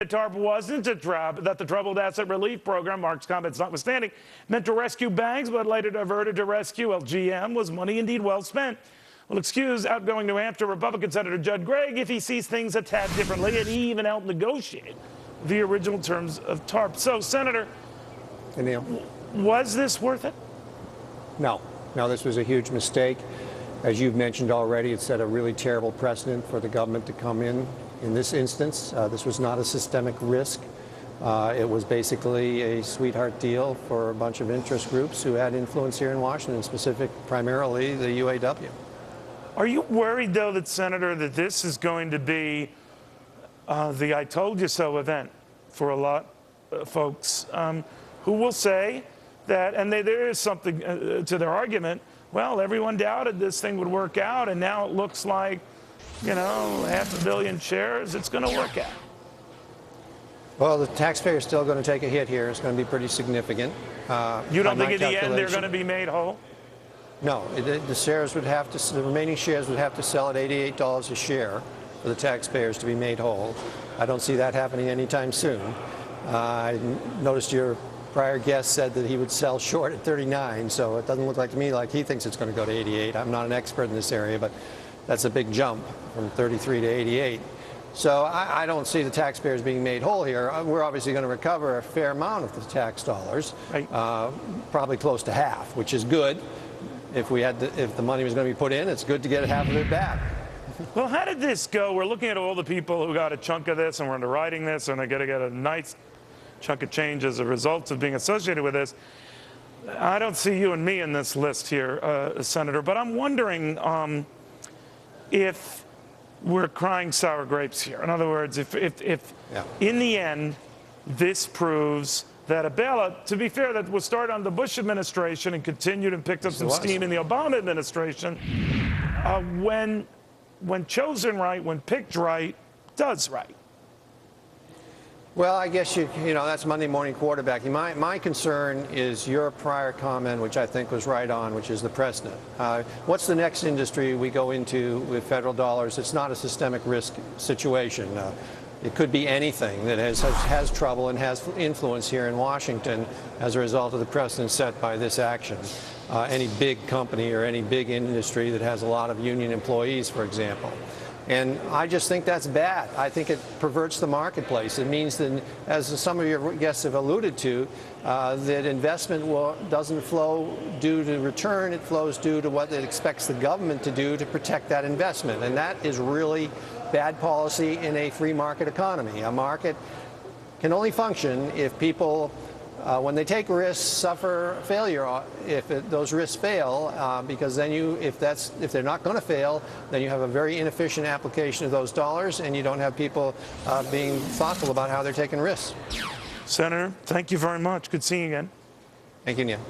The TARP wasn't a trap, that the Troubled Asset Relief Program, Mark's comments notwithstanding, meant to rescue banks, but later diverted to rescue LGM was money indeed well spent. Will excuse outgoing New Hampshire Republican Senator Judd Gregg if he sees things a tad differently, and he even helped negotiate the original terms of TARP. So, Senator, hey, Neil, was this worth it? No, this was a huge mistake. As you've mentioned already, it set a really terrible precedent for the government to come in this instance. This was not a systemic risk. It was basically a sweetheart deal for a bunch of interest groups who had influence here in Washington, primarily the UAW. Are you worried, though, that, Senator, that this is going to be the I told you so event for a lot of folks who will say that, and there is something to their argument, well, everyone doubted this thing would work out, and now it looks like, you know, 500 million shares, it's going to work out. Well, the taxpayer is still going to take a hit here. It's going to be pretty significant. You don't think in the end they're going to be made whole? No, the shares would have to, the remaining shares would have to sell at $88 a share for the taxpayers to be made whole. I don't see that happening anytime soon. I noticed your prior guest said that he would sell short at 39, so it doesn't look like to me like he thinks it's going to go to 88. I'm not an expert in this area, but that's a big jump from 33 to 88. So I don't see the taxpayers being made whole here. We're obviously going to recover a fair amount of the tax dollars, right. Probably close to half, which is good. If the money was going to be put in, it's good to get half of it back. Well, how did this go? We're looking at all the people who got a chunk of this and we're underwriting this, and they're going to get a nice chunk of change as a result of being associated with this. I don't see you and me in this list here, Senator, but I'm wondering if we're crying sour grapes here. In other words, if in the end this proves that a bailout, to be fair, that was started on the Bush administration and continued and picked up some steam in the Obama administration, when chosen right, when picked right, does right. Well, I guess you know that's Monday morning quarterbacking. My concern is your prior comment, which I think was right on, which is the precedent. What's the next industry we go into with federal dollars? It's not a systemic risk situation. It could be anything that has trouble and has influence here in Washington as a result of the precedent set by this action. Any big company or any big industry that has a lot of union employees, for example. And I just think that's bad. I think it perverts the marketplace. It means that, as some of your guests have alluded to, that investment doesn't flow due to return. It flows due to what it expects the government to do to protect that investment. And that is really bad policy in a free market economy. A market can only function if people, when they take risks, suffer failure if those risks fail, because then if they're not going to fail, then you have a very inefficient application of those dollars, and you don't have people being thoughtful about how they're taking risks. Senator, thank you very much. Good seeing you again. Thank you, Neil.